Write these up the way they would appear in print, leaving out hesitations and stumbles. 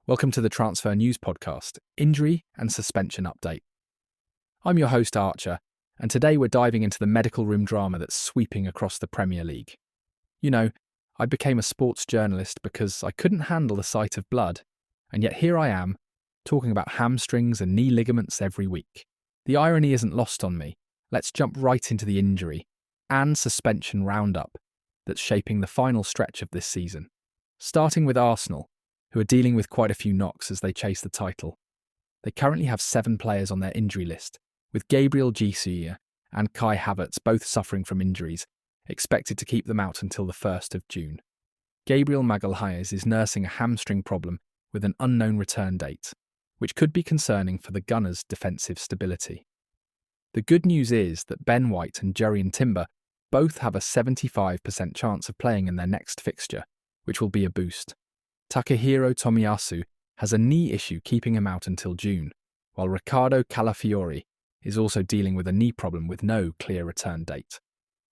Welcome to the Transfer News Podcast, Injury and Suspension Update. I'm your host Archer, and today we're diving into the medical room drama that's sweeping across the Premier League. You know, I became a sports journalist because I couldn't handle the sight of blood, and yet here I am, talking about hamstrings and knee ligaments every week. The irony isn't lost on me. Let's jump right into the injury and suspension roundup that's shaping the final stretch of this season. Starting with Arsenal, who are dealing with quite a few knocks as they chase the title. They currently have 7 players on their injury list, with Gabriel Magalhães and Kai Havertz both suffering from injuries, expected to keep them out until the 1st of June. Gabriel Magalhães is nursing a hamstring problem with an unknown return date, which could be concerning for the Gunners' defensive stability. The good news is that Ben White and Jurrien Timber both have a 75% chance of playing in their next fixture, which will be a boost. Takahiro Tomiyasu has a knee issue keeping him out until June, while Riccardo Calafiori is also dealing with a knee problem with no clear return date.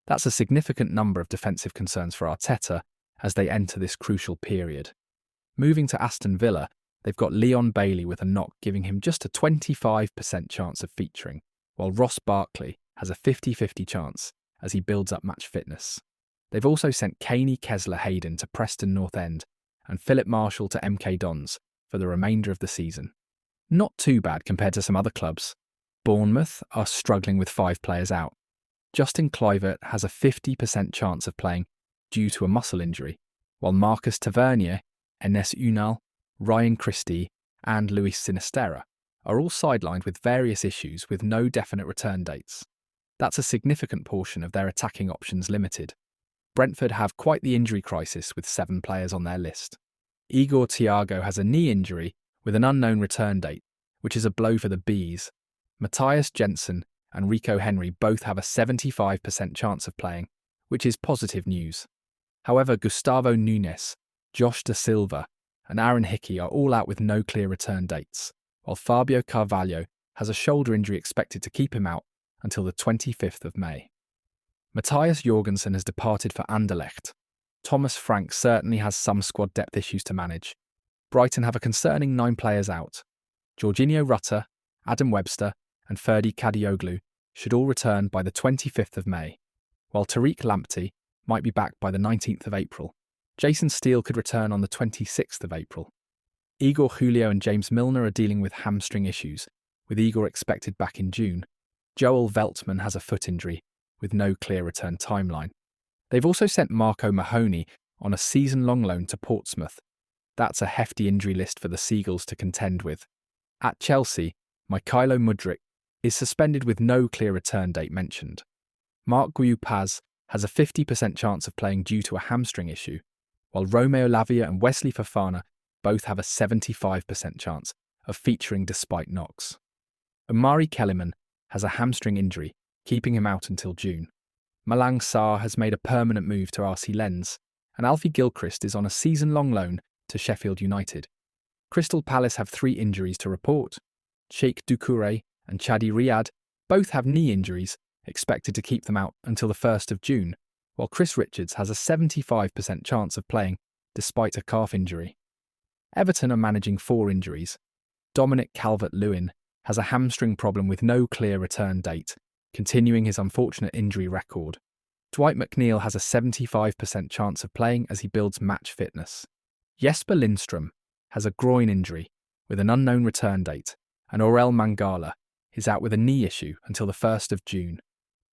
That's a significant number of defensive concerns for Arteta as they enter this crucial period. Moving to Aston Villa, they've got Leon Bailey with a knock giving him just a 25% chance of featuring, while Ross Barkley has a 50-50 chance as he builds up match fitness. They've also sent Kaney Kessler-Hayden to Preston North End and Philip Marshall to MK Dons for the remainder of the season. Not too bad compared to some other clubs. Bournemouth are struggling with 5 players out. Justin Kluivert has a 50% chance of playing due to a muscle injury, while Marcus Tavernier, Enes Unal, Ryan Christie and Luis Sinisterra are all sidelined with various issues with no definite return dates. That's a significant portion of their attacking options limited. Brentford have quite the injury crisis with 7 players on their list. Igor Thiago has a knee injury with an unknown return date, which is a blow for the Bees. Matthias Jensen and Rico Henry both have a 75% chance of playing, which is positive news. However, Gustavo Nunes, Josh Da Silva and Aaron Hickey are all out with no clear return dates, while Fabio Carvalho has a shoulder injury expected to keep him out until the 25th of May. Matthias Jorgensen has departed for Anderlecht. Thomas Frank certainly has some squad depth issues to manage. Brighton have a concerning 9 players out. Jorginho Rutter, Adam Webster and Ferdi Kadioglu should all return by the 25th of May, while Tariq Lamptey might be back by the 19th of April. Jason Steele could return on the 26th of April. Igor Julio and James Milner are dealing with hamstring issues, with Igor expected back in June. Joel Veltman has a foot injury, with no clear return timeline. They've also sent Marco Mahoney on a season-long loan to Portsmouth. That's a hefty injury list for the Seagulls to contend with. At Chelsea, Mykhailo Mudryk is suspended with no clear return date mentioned. Marc Guiu Paz has a 50% chance of playing due to a hamstring issue, while Romeo Lavia and Wesley Fofana both have a 75% chance of featuring despite knocks. Omari Kellyman has a hamstring injury, keeping him out until June. Malang Sarr has made a permanent move to RC Lens, and Alfie Gilchrist is on a season-long loan to Sheffield United. Crystal Palace have 3 injuries to report. Sheikh Doucouré and Chadi Riyad both have knee injuries, expected to keep them out until the 1st of June, while Chris Richards has a 75% chance of playing despite a calf injury. Everton are managing 4 injuries. Dominic Calvert-Lewin has a hamstring problem with no clear return date, continuing his unfortunate injury record. Dwight McNeil has a 75% chance of playing as he builds match fitness. Jesper Lindstrom has a groin injury with an unknown return date, and Orel Mangala is out with a knee issue until the 1st of June.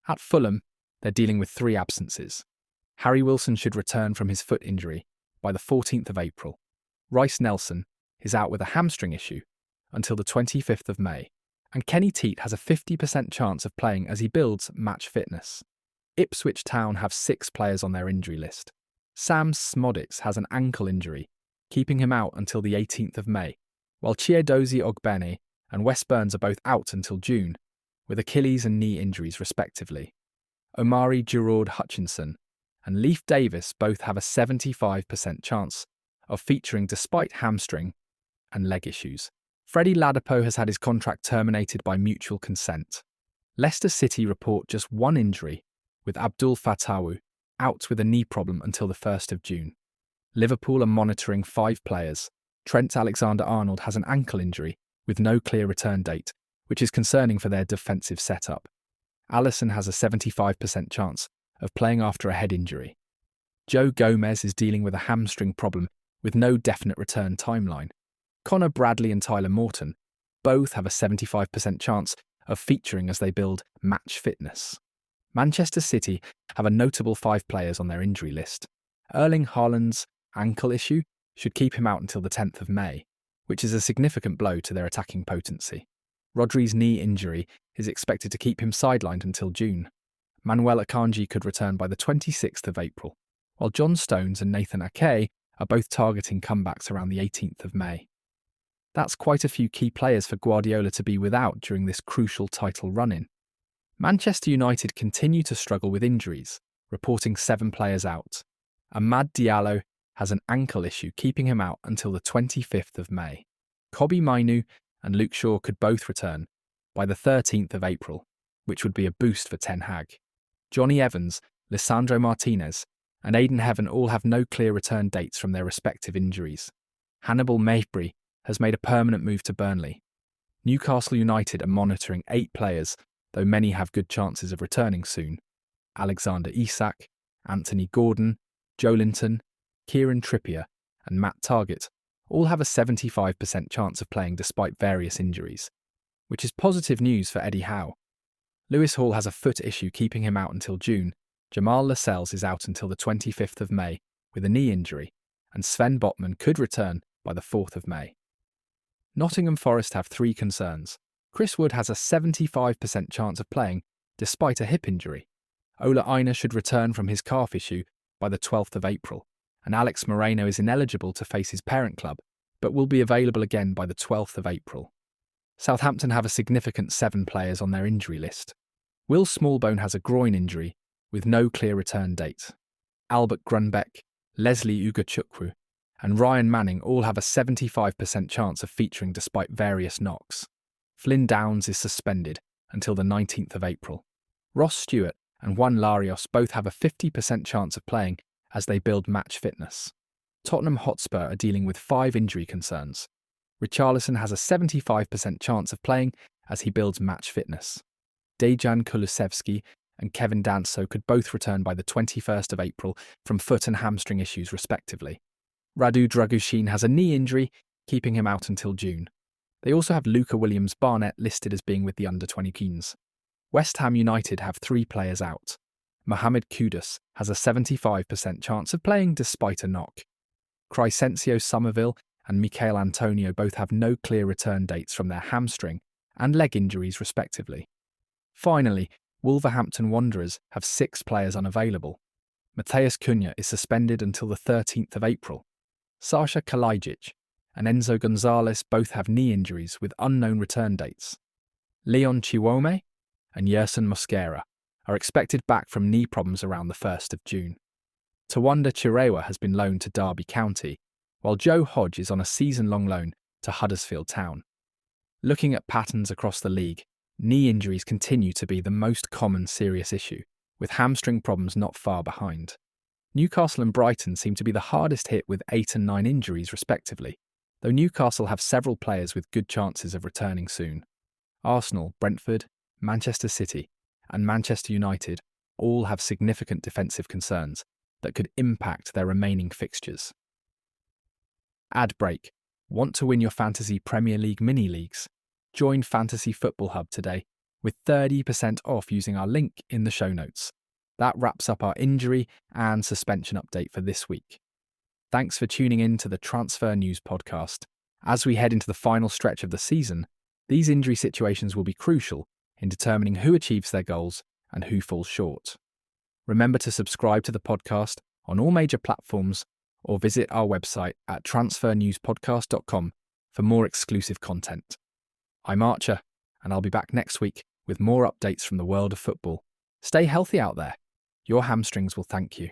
At Fulham, they're dealing with 3 absences. Harry Wilson should return from his foot injury by the 14th of April. Rice Nelson is out with a hamstring issue until the 25th of May. And Kenny Teat has a 50% chance of playing as he builds match fitness. Ipswich Town have 6 players on their injury list. Sam Smodix has an ankle injury, keeping him out until the 18th of May, while Chiedozie Ogbene and Wes Burns are both out until June, with Achilles and knee injuries respectively. Omari Giroud Hutchinson and Leif Davis both have a 75% chance of featuring despite hamstring and leg issues. Freddie Ladapo has had his contract terminated by mutual consent. Leicester City report just 1 injury, with Abdul Fatawu out with a knee problem until the 1st of June. Liverpool are monitoring 5 players, Trent Alexander-Arnold has an ankle injury with no clear return date, which is concerning for their defensive setup. Alisson has a 75% chance of playing after a head injury. Joe Gomez is dealing with a hamstring problem with no definite return timeline. Connor Bradley and Tyler Morton both have a 75% chance of featuring as they build match fitness. Manchester City have a notable 5 players on their injury list. Erling Haaland's ankle issue should keep him out until the 10th of May, which is a significant blow to their attacking potency. Rodri's knee injury is expected to keep him sidelined until June. Manuel Akanji could return by the 26th of April, while John Stones and Nathan Ake are both targeting comebacks around the 18th of May. That's quite a few key players for Guardiola to be without during this crucial title run-in. Manchester United continue to struggle with injuries, reporting 7 players out. Amad Diallo has an ankle issue keeping him out until the 25th of May. Kobbie Mainoo and Luke Shaw could both return by the 13th of April, which would be a boost for Ten Hag. Johnny Evans, Lisandro Martinez, and Aidan Heaven all have no clear return dates from their respective injuries. Hannibal Mejbri has made a permanent move to Burnley. Newcastle United are monitoring 8 players, though many have good chances of returning soon. Alexander Isak, Anthony Gordon, Joelinton, Kieran Trippier, and Matt Targett all have a 75% chance of playing despite various injuries, which is positive news for Eddie Howe. Lewis Hall has a foot issue keeping him out until June. Jamal Lascelles is out until the 25th of May with a knee injury, and Sven Botman could return by the 4th of May. Nottingham Forest have 3 concerns. Chris Wood has a 75% chance of playing despite a hip injury. Ola Aina should return from his calf issue by the 12th of April, and Alex Moreno is ineligible to face his parent club, but will be available again by the 12th of April. Southampton have a significant 7 players on their injury list. Will Smallbone has a groin injury with no clear return date. Albert Grunbeck, Leslie Ugochukwu, and Ryan Manning all have a 75% chance of featuring despite various knocks. Flynn Downs is suspended until the 19th of April. Ross Stewart and Juan Larios both have a 50% chance of playing as they build match fitness. Tottenham Hotspur are dealing with 5 injury concerns. Richarlison has a 75% chance of playing as he builds match fitness. Dejan Kulusevski and Kevin Danso could both return by the 21st of April from foot and hamstring issues respectively. Radu Dragushin has a knee injury, keeping him out until June. They also have Luca Williams-Barnett listed as being with the under-20s. West Ham United have 3 players out. Mohamed Kudus has a 75% chance of playing despite a knock. Crescencio Somerville and Michail Antonio both have no clear return dates from their hamstring and leg injuries respectively. Finally, Wolverhampton Wanderers have 6 players unavailable. Matheus Cunha is suspended until the 13th of April. Sasha Kalajic and Enzo Gonzalez both have knee injuries with unknown return dates. Leon Chiwome and Yerson Mosquera are expected back from knee problems around the 1st of June. Tawanda Chirewa has been loaned to Derby County, while Joe Hodge is on a season-long loan to Huddersfield Town. Looking at patterns across the league, knee injuries continue to be the most common serious issue, with hamstring problems not far behind. Newcastle and Brighton seem to be the hardest hit with 8 and 9 injuries respectively, though Newcastle have several players with good chances of returning soon. Arsenal, Brentford, Manchester City, and Manchester United all have significant defensive concerns that could impact their remaining fixtures. Ad break. Want to win your fantasy Premier League mini-leagues? Join Fantasy Football Hub today with 30% off using our link in the show notes. That wraps up our injury and suspension update for this week. Thanks for tuning in to the Transfer News podcast. As we head into the final stretch of the season, these injury situations will be crucial in determining who achieves their goals and who falls short. Remember to subscribe to the podcast on all major platforms or visit our website at transfernewspodcast.com for more exclusive content. I'm Archer, and I'll be back next week with more updates from the world of football. Stay healthy out there. Your hamstrings will thank you.